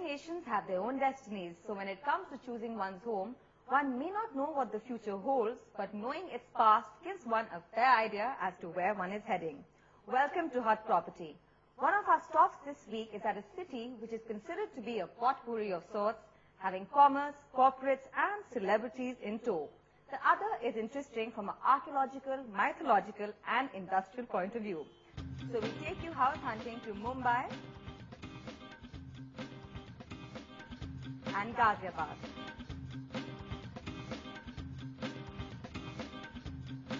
nations have their own destinies, so when it comes to choosing one's home, one may not know what the future holds, but knowing its past gives one a fair idea as to where one is heading. Welcome to Hot Property. One of our stops this week is at a city which is considered to be a potpourri of sorts, having commerce, corporates and celebrities in tow. The other is interesting from an archaeological, mythological and industrial point of view. So we take you house hunting to Mumbai and Ghaziabad.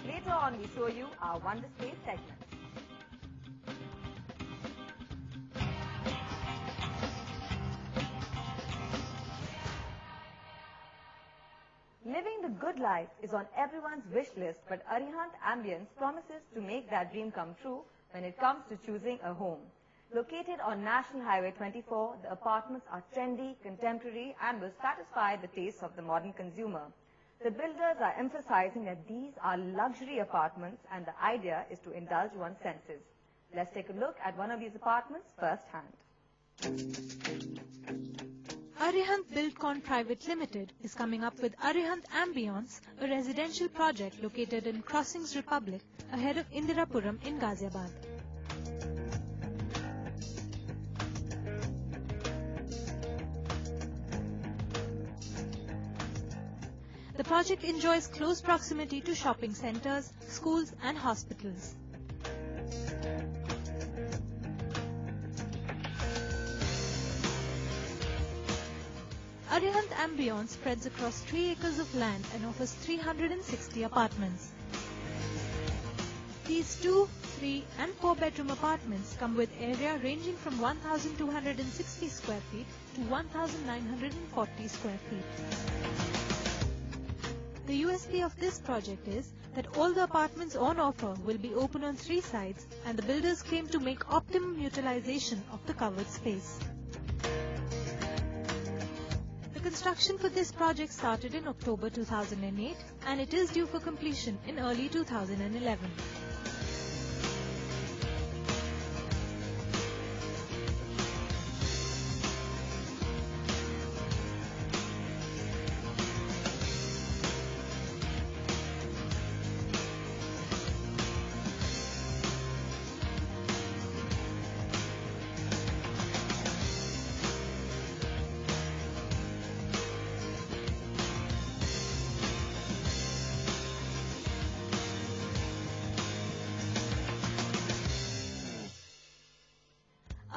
Later on we show you our Wonder Space segment. Living the good life is on everyone's wish list, but Arihant Ambience promises to make that dream come true when it comes to choosing a home. Located on National Highway 24, the apartments are trendy, contemporary and will satisfy the tastes of the modern consumer. The builders are emphasizing that these are luxury apartments and the idea is to indulge one's senses. Let's take a look at one of these apartments firsthand. Arihant Buildcon Private Limited is coming up with Arihant Ambience, a residential project located in Crossings Republic, ahead of Indirapuram in Ghaziabad. The project enjoys close proximity to shopping centers, schools and hospitals. Arihant Ambience spreads across 3 acres of land and offers 360 apartments. These 2, 3 and 4 bedroom apartments come with area ranging from 1,260 square feet to 1,940 square feet. The USP of this project is that all the apartments on offer will be open on 3 sides and the builders claim to make optimum utilization of the covered space. The construction for this project started in October 2008 and it is due for completion in early 2011.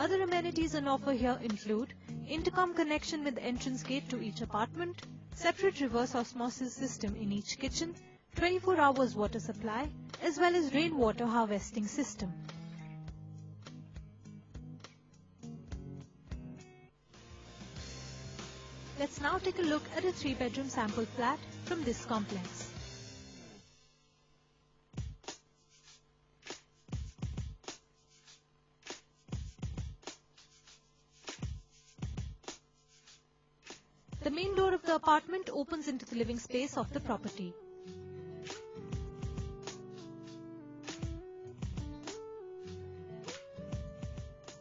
Other amenities on offer here include intercom connection with the entrance gate to each apartment, separate reverse osmosis system in each kitchen, 24 hours water supply, as well as rainwater harvesting system. Let's now take a look at a 3-bedroom sample flat from this complex. The main door of the apartment opens into the living space of the property.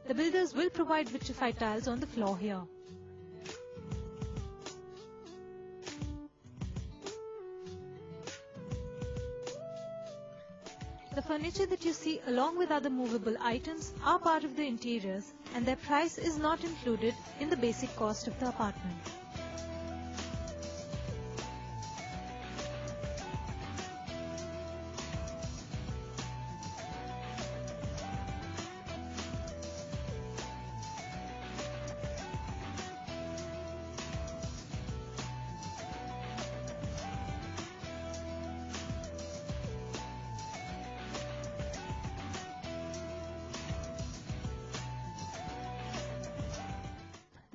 The builders will provide vitrified tiles on the floor here. The furniture that you see along with other movable items are part of the interiors and their price is not included in the basic cost of the apartment.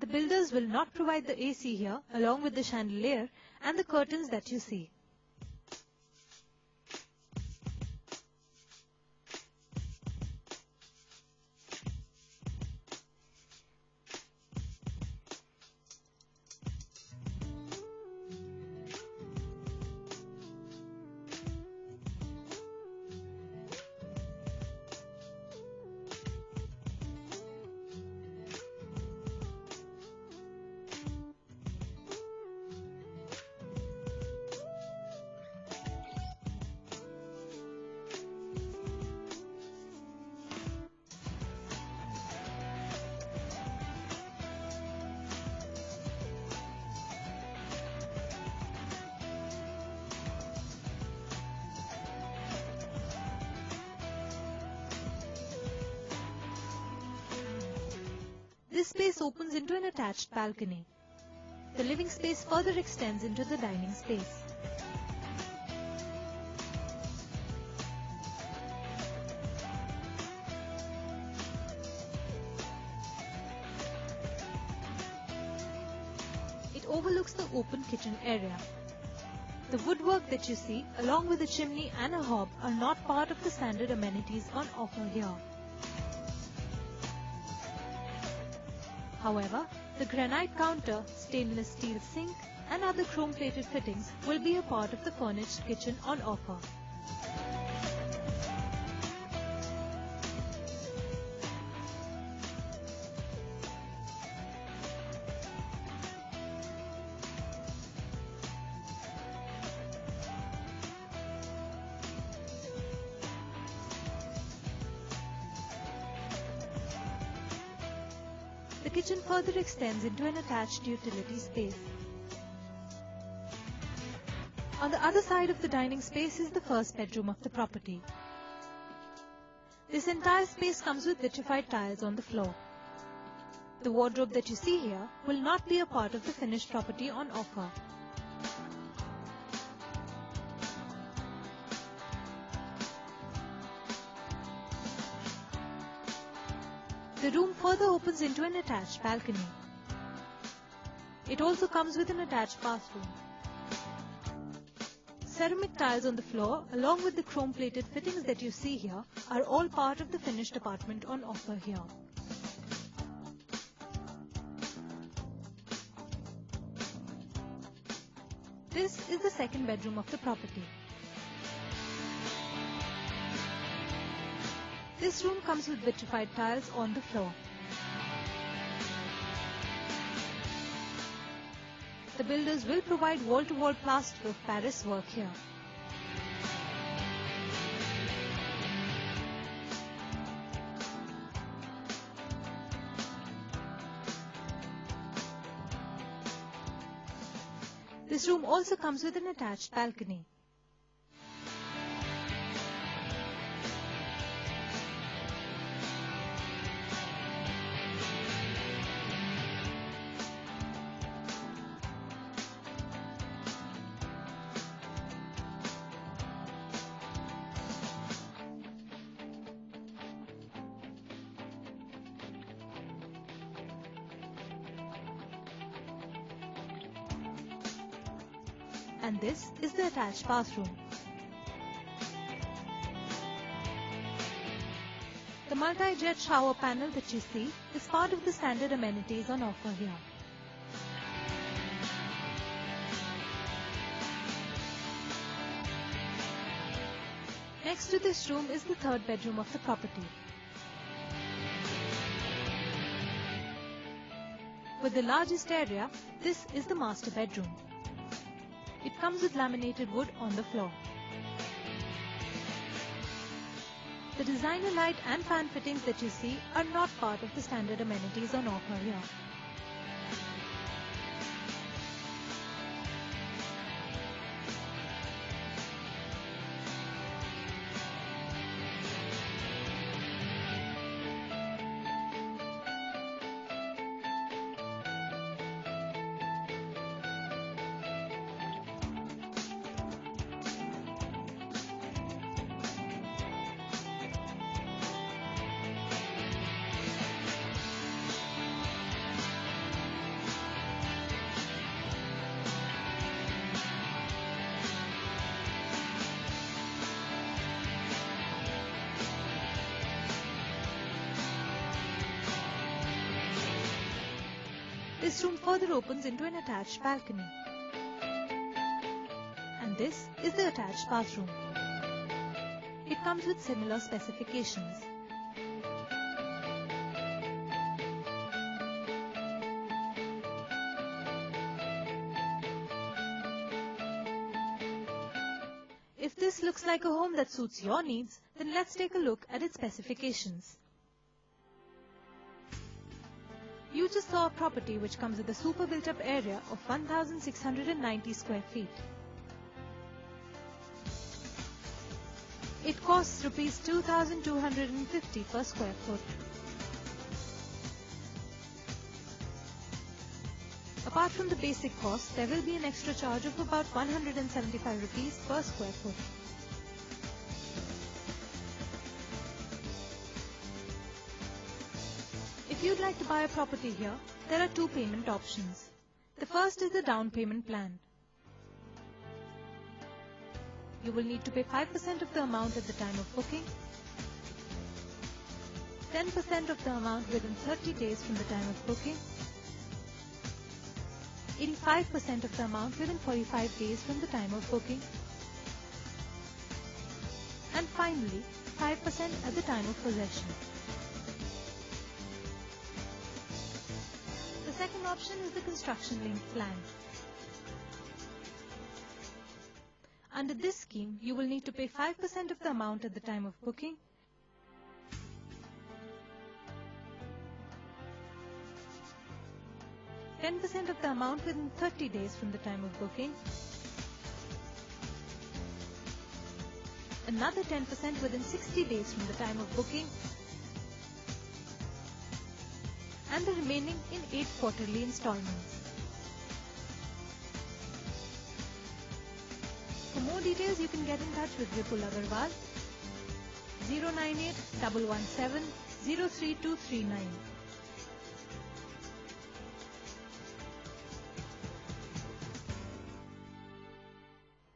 The builders will not provide the AC here along with the chandelier and the curtains that you see. space opens into an attached balcony. The living space further extends into the dining space. It overlooks the open kitchen area. The woodwork that you see, along with a chimney and a hob, are not part of the standard amenities on offer here. However, the granite counter, stainless steel sink and other chrome-plated fittings will be a part of the furnished kitchen on offer. The kitchen further extends into an attached utility space. On the other side of the dining space is the first bedroom of the property. This entire space comes with vitrified tiles on the floor. The wardrobe that you see here will not be a part of the finished property on offer. The room further opens into an attached balcony. It also comes with an attached bathroom. Ceramic tiles on the floor, along with the chrome-plated fittings that you see here, are all part of the finished apartment on offer here. This is the second bedroom of the property. This room comes with vitrified tiles on the floor. The builders will provide wall-to-wall plaster of Paris work here. This room also comes with an attached balcony. And this is the attached bathroom. The multi-jet shower panel that you see is part of the standard amenities on offer here. Next to this room is the third bedroom of the property. With the largest area, this is the master bedroom. It comes with laminated wood on the floor. The designer light and fan fittings that you see are not part of the standard amenities on offer here. This room further opens into an attached balcony. And this is the attached bathroom. It comes with similar specifications. If this looks like a home that suits your needs, then let's take a look at its specifications. You just saw a property which comes with a super built-up area of 1,690 square feet. It costs Rs 2,250 per square foot. Apart from the basic cost, there will be an extra charge of about 175 rupees per square foot. If you'd like to buy a property here, there are two payment options. The first is the down payment plan. You will need to pay 5% of the amount at the time of booking, 10% of the amount within 30 days from the time of booking, 85% of the amount within 45 days from the time of booking, and finally 5% at the time of possession. The second option is the construction linked plan. Under this scheme, you will need to pay 5% of the amount at the time of booking, 10% of the amount within 30 days from the time of booking, another 10% within 60 days from the time of booking, and the remaining in 8 quarterly installments. For more details, you can get in touch with Vipul Agarwal, 098 117 03239.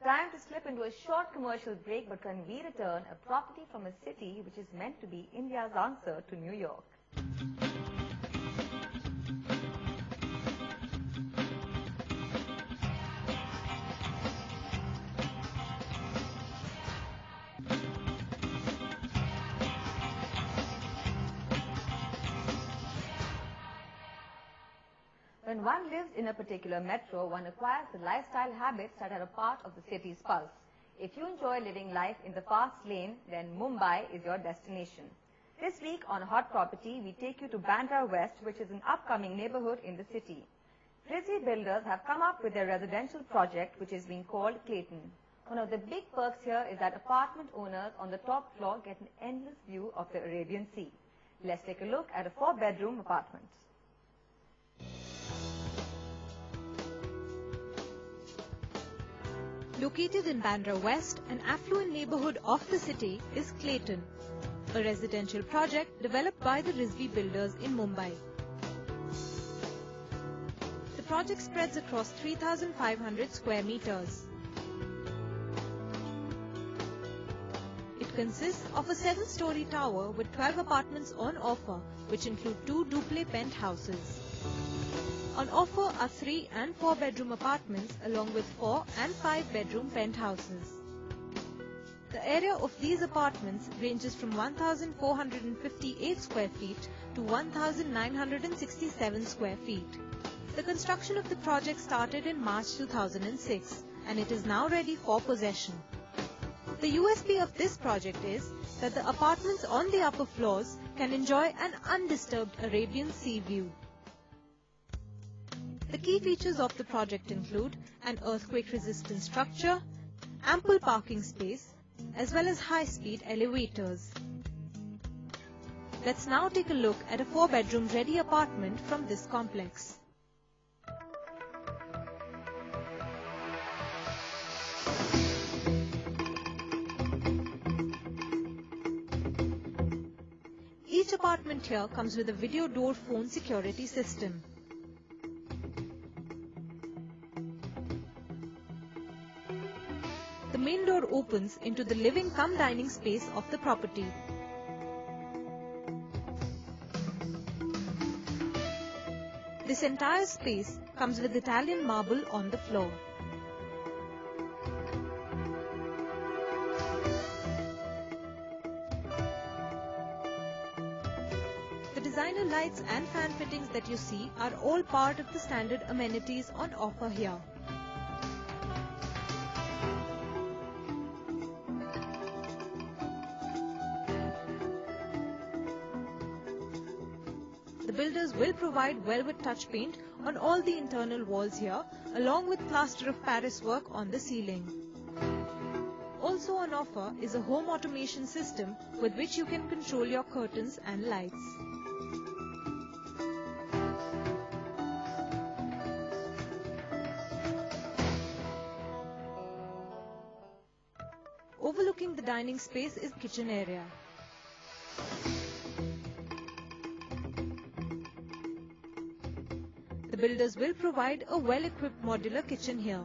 Time to slip into a short commercial break, but when we return, a property from a city which is meant to be India's answer to New York. When one lives in a particular metro, one acquires the lifestyle habits that are a part of the city's pulse. If you enjoy living life in the fast lane, then Mumbai is your destination. This week on Hot Property, we take you to Bandra West, which is an upcoming neighborhood in the city. Rizvi builders have come up with their residential project, which is being called Clayton. One of the big perks here is that apartment owners on the top floor get an endless view of the Arabian Sea. Let's take a look at a 4-bedroom apartment. Located in Bandra West, an affluent neighborhood of the city is Clayton, a residential project developed by the Rizvi builders in Mumbai. The project spreads across 3,500 square meters. It consists of a 7-story tower with 12 apartments on offer, which include 2 duplex penthouses. On offer are 3 and 4 bedroom apartments along with 4 and 5 bedroom penthouses. The area of these apartments ranges from 1,458 square feet to 1,967 square feet. The construction of the project started in March 2006 and it is now ready for possession. The USP of this project is that the apartments on the upper floors can enjoy an undisturbed Arabian Sea view. The key features of the project include an earthquake-resistant structure, ample parking space, as well as high-speed elevators. Let's now take a look at a 4-bedroom ready apartment from this complex. Each apartment here comes with a video door phone security system. The main door opens into the living-cum-dining space of the property. This entire space comes with Italian marble on the floor. The designer lights and fan fittings that you see are all part of the standard amenities on offer here. The builders will provide velvet touch paint on all the internal walls here, along with plaster of Paris work on the ceiling. Also on offer is a home automation system with which you can control your curtains and lights. dining space is kitchen area. The builders will provide a well-equipped modular kitchen here.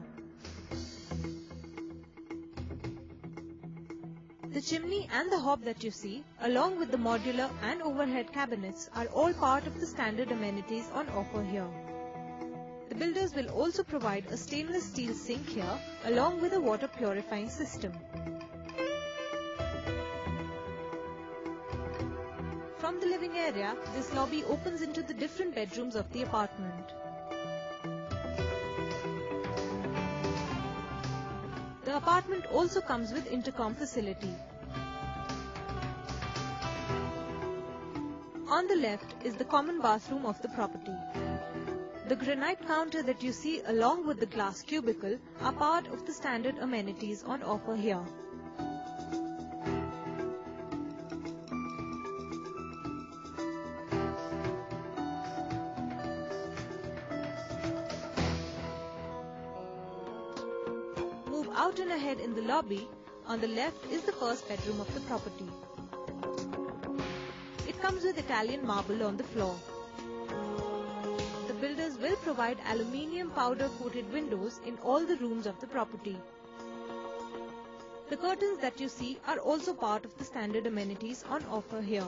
The chimney and the hob that you see, along with the modular and overhead cabinets, are all part of the standard amenities on offer here. The builders will also provide a stainless steel sink here, along with a water purifying system. From the living area, this lobby opens into the different bedrooms of the apartment. The apartment also comes with intercom facility. On the left is the common bathroom of the property. The granite counter that you see along with the glass cubicle are part of the standard amenities on offer here. Move out and ahead in the lobby. On the left is the first bedroom of the property. It comes with Italian marble on the floor. The builders will provide aluminium powder-coated windows in all the rooms of the property. The curtains that you see are also part of the standard amenities on offer here.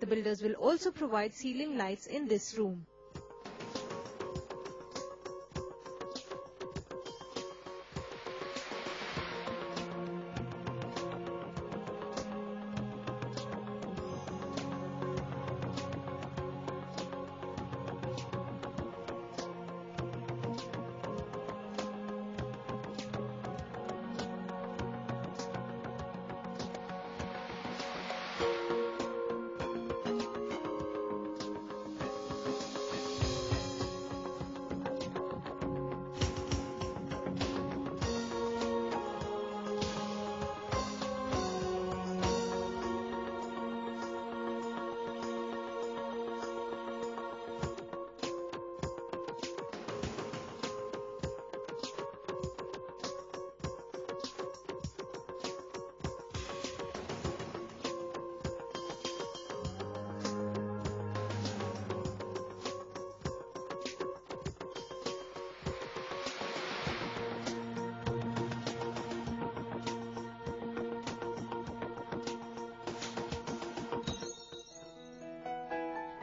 The builders will also provide ceiling lights in this room.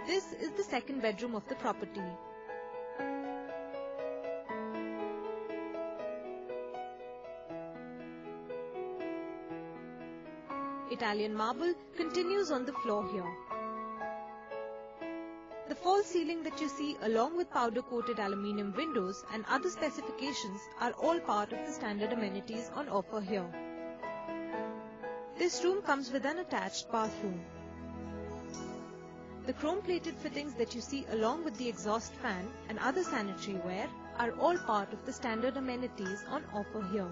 This is the second bedroom of the property. Italian marble continues on the floor here. The false ceiling that you see along with powder-coated aluminium windows and other specifications are all part of the standard amenities on offer here. This room comes with an attached bathroom. The chrome-plated fittings that you see along with the exhaust fan and other sanitary ware are all part of the standard amenities on offer here.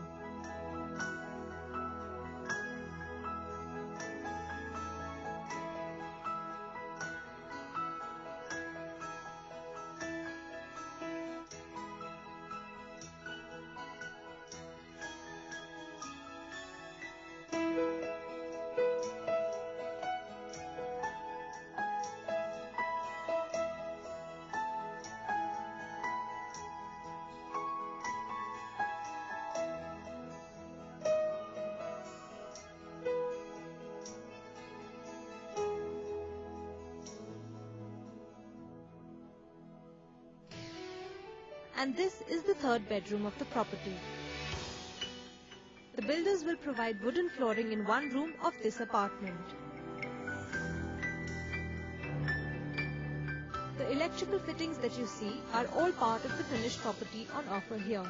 And this is the third bedroom of the property. The builders will provide wooden flooring in one room of this apartment. The electrical fittings that you see are all part of the finished property on offer here.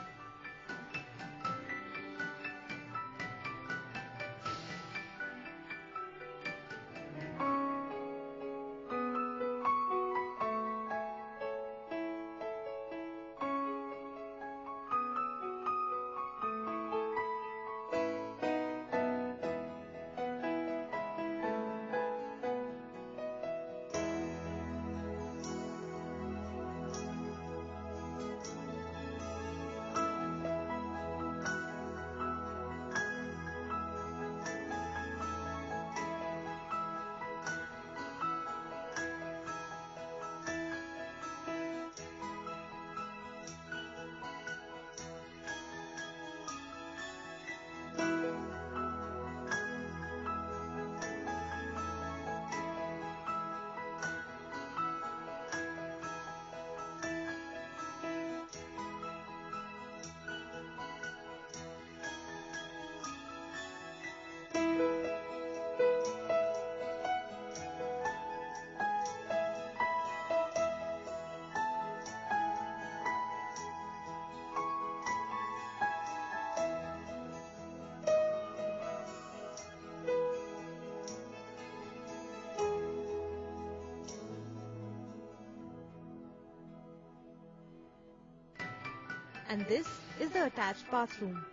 And this is the attached bathroom.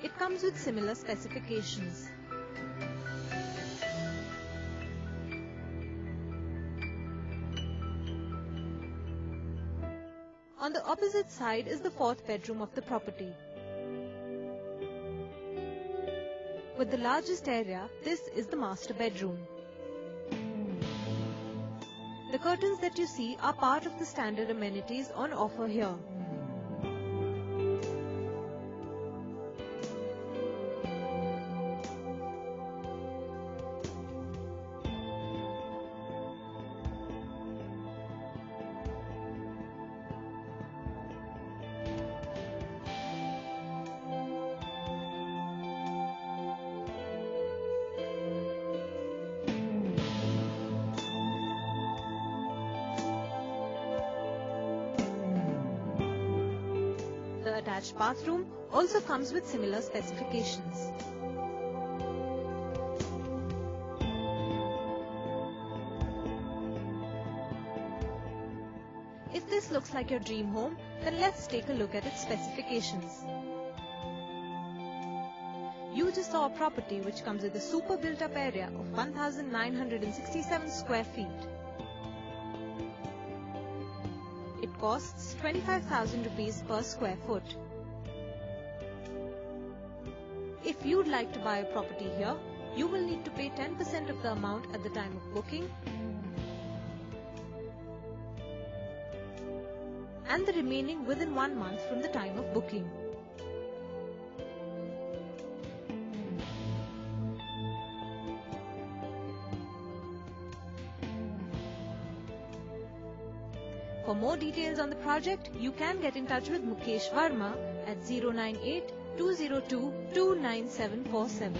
It comes with similar specifications. On the opposite side is the fourth bedroom of the property. With the largest area, this is the master bedroom. The curtains that you see are part of the standard amenities on offer here. The attached bathroom also comes with similar specifications. If this looks like your dream home, then let's take a look at its specifications. You just saw a property which comes with a super built-up area of 1,967 square feet. It costs 25,000 rupees per square foot. If you'd like to buy a property here, you will need to pay 10% of the amount at the time of booking and the remaining within 1 month from the time of booking. For more details on the project, you can get in touch with Mukesh Verma at 098-202-29747.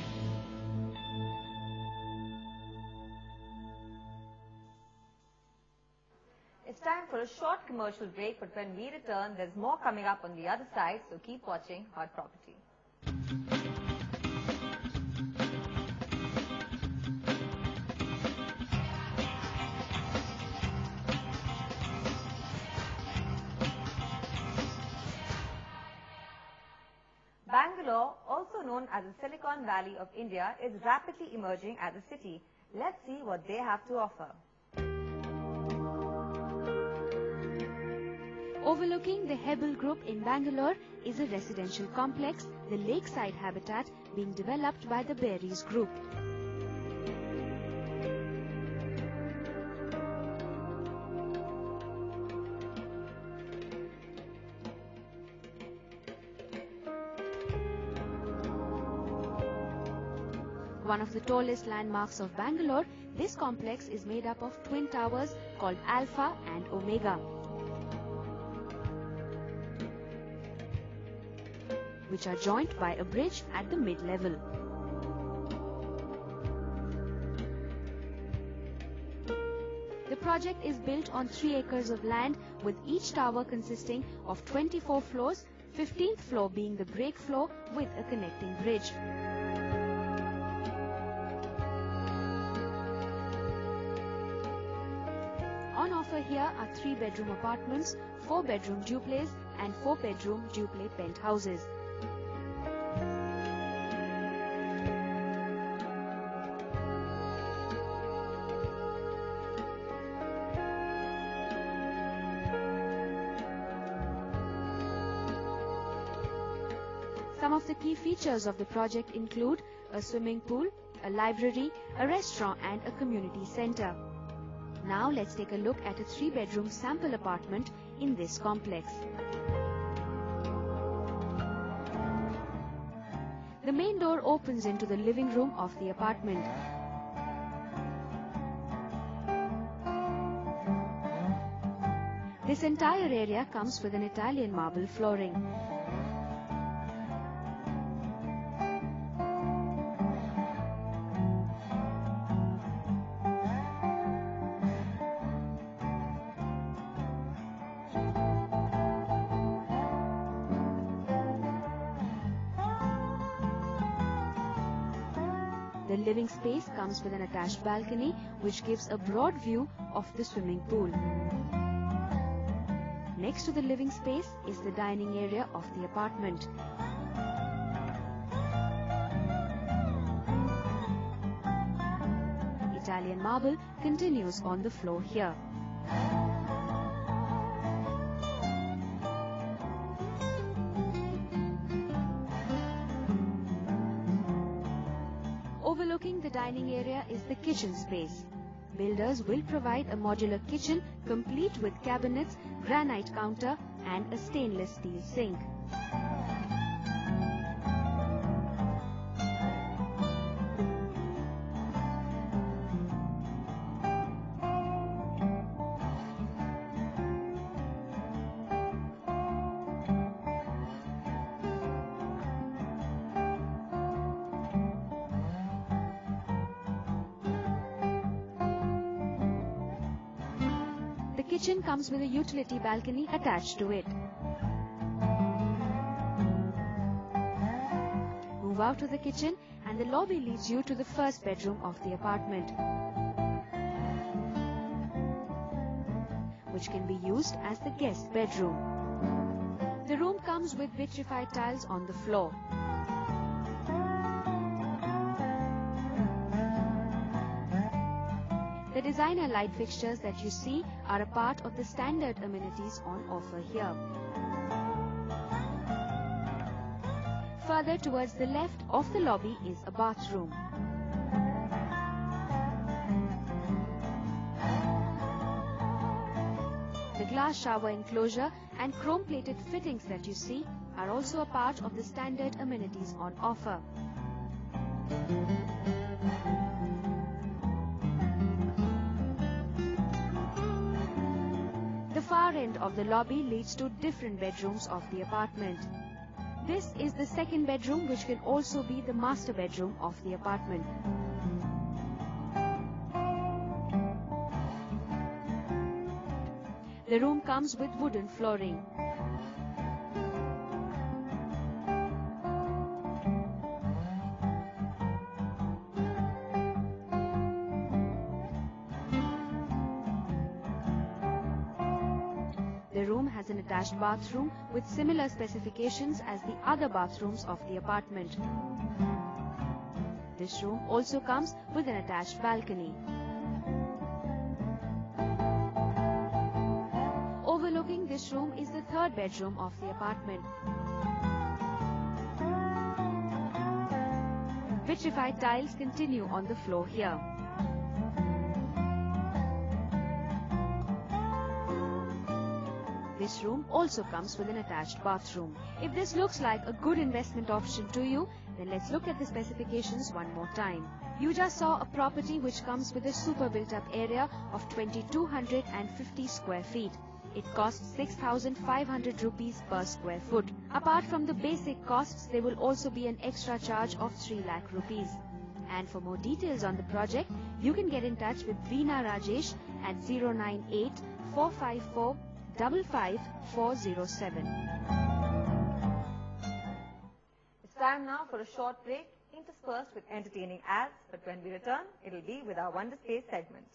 It's time for a short commercial break, but when we return, there's more coming up on the other side, so keep watching Hot Property. Bangalore, also known as the Silicon Valley of India, is rapidly emerging as a city. Let's see what they have to offer. Overlooking the Hebel Group in Bangalore is a residential complex, the Lakeside Habitat, being developed by the Berries Group. One of the tallest landmarks of Bangalore, this complex is made up of twin towers called Alpha and Omega, which are joined by a bridge at the mid-level. The project is built on 3 acres of land, with each tower consisting of 24 floors, 15th floor being the break floor with a connecting bridge. On offer here are 3-bedroom apartments, 4-bedroom duplex and 4-bedroom duplex penthouses. Some of the key features of the project include a swimming pool, a library, a restaurant and a community center. Now let's take a look at a 3-bedroom sample apartment in this complex. The main door opens into the living room of the apartment. This entire area comes with an Italian marble flooring. The living space comes with an attached balcony which gives a broad view of the swimming pool. Next to the living space is the dining area of the apartment. Italian marble continues on the floor here. Overlooking the dining area is the kitchen space. Builders will provide a modular kitchen complete with cabinets, granite counter and a stainless steel sink. The kitchen comes with a utility balcony attached to it. Move out of the kitchen and the lobby leads you to the first bedroom of the apartment, which can be used as the guest bedroom. The room comes with vitrified tiles on the floor. The designer light fixtures that you see are a part of the standard amenities on offer here. Further towards the left of the lobby is a bathroom. The glass shower enclosure and chrome-plated fittings that you see are also a part of the standard amenities on offer. The far end of the lobby leads to different bedrooms of the apartment. This is the second bedroom, which can also be the master bedroom of the apartment. The room comes with wooden flooring. The room has an attached bathroom with similar specifications as the other bathrooms of the apartment. This room also comes with an attached balcony. Overlooking this room is the third bedroom of the apartment. Vitrified tiles continue on the floor here. This room also comes with an attached bathroom. If this looks like a good investment option to you, then let's look at the specifications one more time. You just saw a property which comes with a super built-up area of 2250 square feet. It costs 6,500 rupees per square foot. Apart from the basic costs, there will also be an extra charge of 3 lakh rupees. And for more details on the project, you can get in touch with Veena Rajesh at 098 454 55407. It's time now for a short break, interspersed with entertaining ads, but when we return, it'll be with our Wonder Space segment.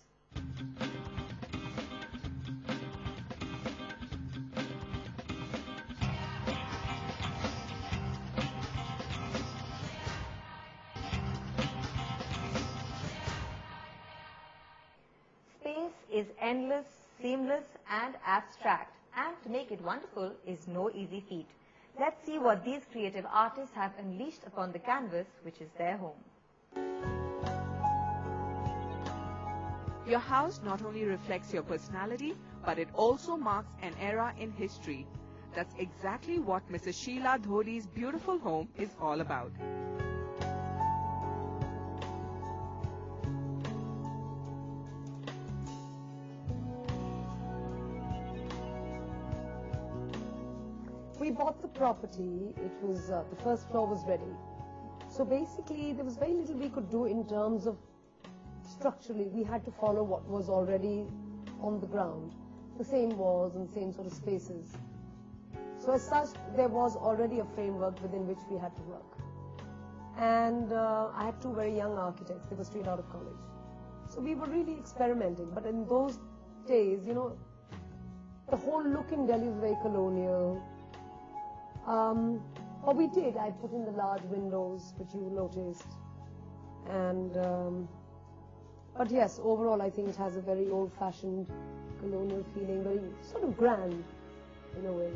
Space is endless, seamless and abstract, and to make it wonderful is no easy feat. Let's see what these creative artists have unleashed upon the canvas, which is their home. Your house not only reflects your personality, but it also marks an era in history. That's exactly what Mrs. Sheila Dhodi's beautiful home is all about. We bought the property, it was, the first floor was ready. So basically there was very little we could do in terms of structurally. We had to follow what was already on the ground, the same walls and same sort of spaces. So as such, there was already a framework within which we had to work. And I had 2 very young architects, they were straight out of college. So we were really experimenting, but in those days, you know, The whole look in Delhi was very colonial. What we did, I put in the large windows, which you noticed. And, but yes, overall I think it has a very old-fashioned colonial feeling, very sort of grand in a way.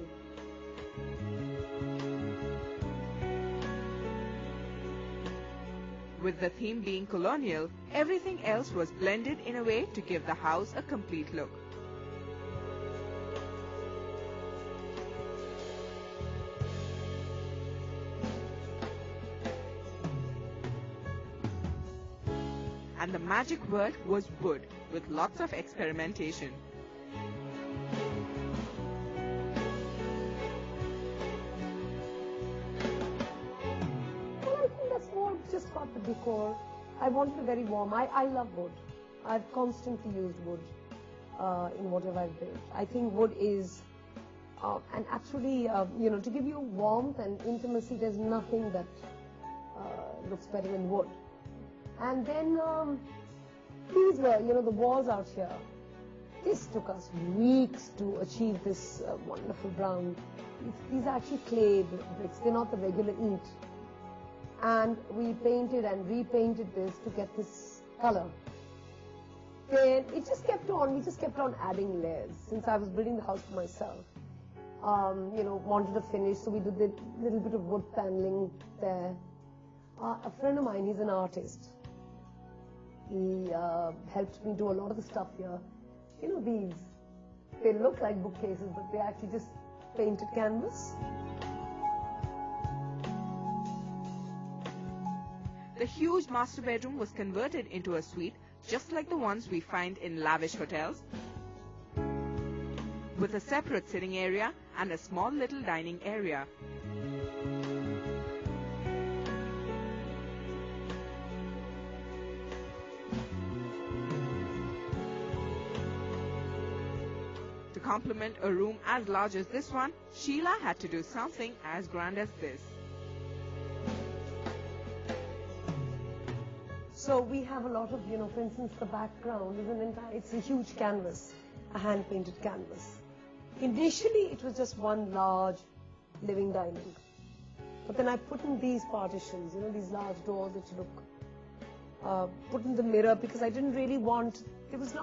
With the theme being colonial, everything else was blended in a way to give the house a complete look. And the magic word was wood, with lots of experimentation. Well, I think that's more just about the decor. I wanted it very warm. I love wood. I've constantly used wood in whatever I've built. I think wood is, and actually, to give you warmth and intimacy, there's nothing that looks better than wood. And then these were, the walls out here. This took us weeks to achieve this wonderful brown. These are actually clay bricks. They're not the regular ink. And we painted and repainted this to get this color. Then it just kept on. We just kept on adding layers. Since I was building the house for myself, wanted to finish, so we did a little bit of wood paneling there. A friend of mine, he's an artist. He helped me do a lot of the stuff here. These, they look like bookcases, but they're actually just painted canvas. The huge master bedroom was converted into a suite, just like the ones we find in lavish hotels, with a separate sitting area and a small little dining area. To complement a room as large as this one, Sheila had to do something as grand as this. So we have a lot of, for instance, the background is it's a huge canvas, a hand-painted canvas. Initially, it was just one large living dining. But then I put in these partitions, these large doors which look, put in the mirror because I didn't really want, it's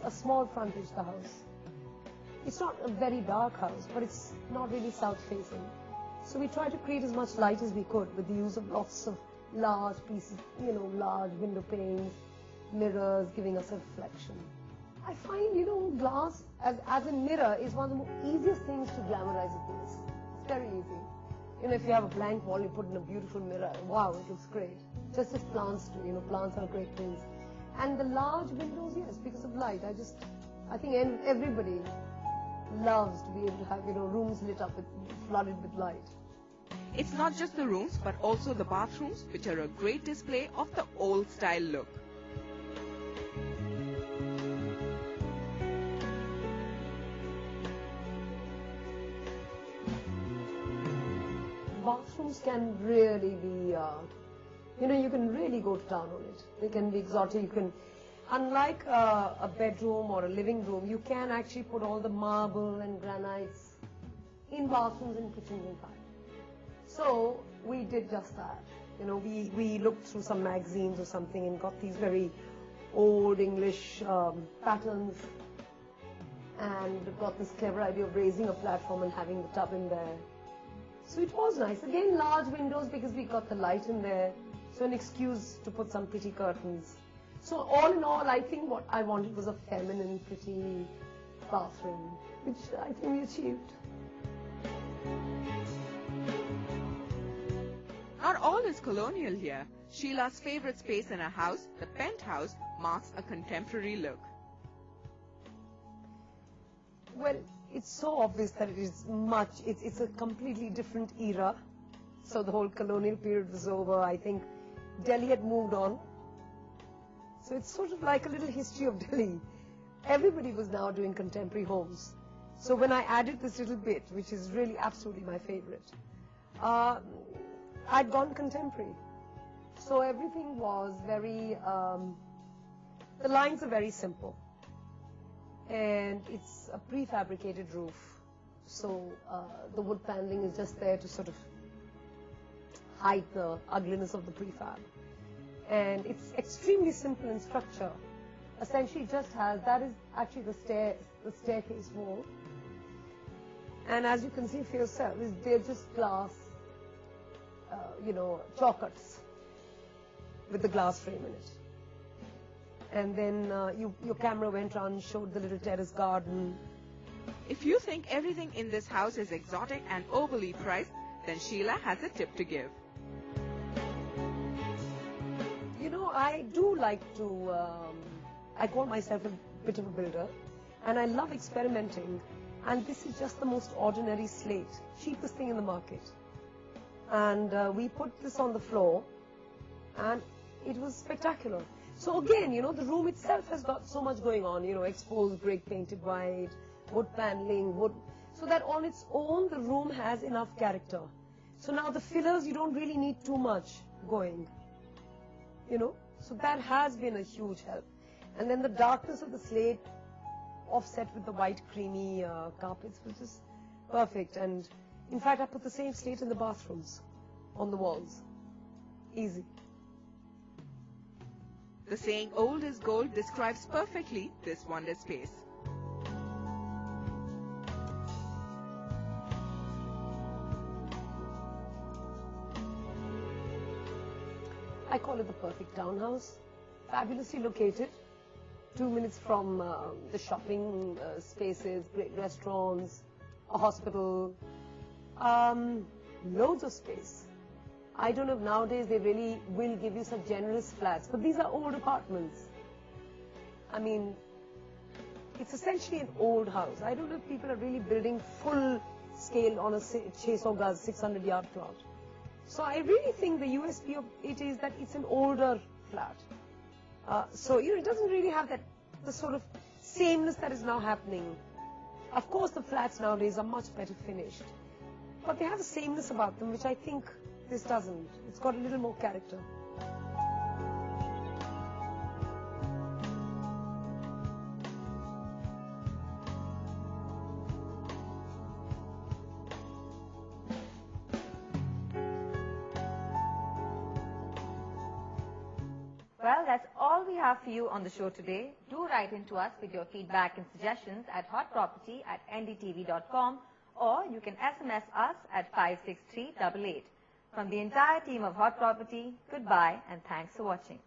a small frontage, the house. It's not a very dark house, but it's not really south-facing. So we tried to create as much light as we could with the use of lots of large pieces, large window panes, mirrors giving us a reflection. I find, glass as a mirror is one of the more easiest things to glamorize a place. It's very easy. If you have a blank wall, you put in a beautiful mirror. Wow, it looks great. Just as plants do, plants are great things. And the large windows, yes, because of light. I think everybody loves to be able to have, rooms lit up, flooded with light. It's not just the rooms, but also the bathrooms, which are a great display of the old style look. Bathrooms can really be, you can really go to town on it. They can be exotic. Unlike a bedroom or a living room, you can actually put all the marble and granites in bathrooms and kitchens in fact. So we did just that. We looked through some magazines or something and got these very old English patterns and got this clever idea of raising a platform and having the tub in there. So it was nice. Again, large windows because we got the light in there. So an excuse to put some pretty curtains. So all in all, I think what I wanted was a feminine, pretty bathroom, which I think we achieved. Not all is colonial here. Sheila's favorite space in her house, the penthouse, marks a contemporary look. Well, it's so obvious that it's a completely different era. So the whole colonial period was over. I think Delhi had moved on. So it's sort of like a little history of Delhi. Everybody was now doing contemporary homes. So when I added this little bit, which is really absolutely my favorite, I'd gone contemporary. So everything was very, the lines are very simple. and it's a prefabricated roof. So the wood paneling is just there to sort of hide the ugliness of the prefab. And it's extremely simple in structure. Essentially just has, that is actually the staircase wall. And as you can see for yourself, they're just glass, chocolates with the glass frame in it. And then your camera went around and showed the little terrace garden. If you think everything in this house is exotic and overly priced, then Sheila has a tip to give. I do like to, I call myself a bit of a builder, and I love experimenting. And this is just the most ordinary slate, cheapest thing in the market. And we put this on the floor, and it was spectacular. So again, the room itself has got so much going on, exposed brick painted white, wood paneling, wood, so that on its own the room has enough character. So now the fillers, you don't really need too much going, so that has been a huge help. And then the darkness of the slate offset with the white creamy carpets was just perfect. And in fact, I put the same slate in the bathrooms, on the walls. Easy. The saying old is gold describes perfectly this wonder space. I call it the perfect townhouse. Fabulously located, 2 minutes from the shopping spaces, great restaurants, a hospital, loads of space. I don't know if nowadays they really will give you such generous flats, but these are old apartments. I mean, it's essentially an old house. I don't know if people are really building full scale on a 600-yard plot. So I really think the USP of it is that it's an older flat. So it doesn't really have the sort of sameness that is now happening. Of course, the flats nowadays are much better finished, but they have a sameness about them, which I think this doesn't. It's got a little more character. Well, that's all we have for you on the show today. Do write in to us with your feedback and suggestions at hotproperty@ndtv.com, or you can SMS us at 56388. From the entire team of Hot Property, goodbye and thanks for watching.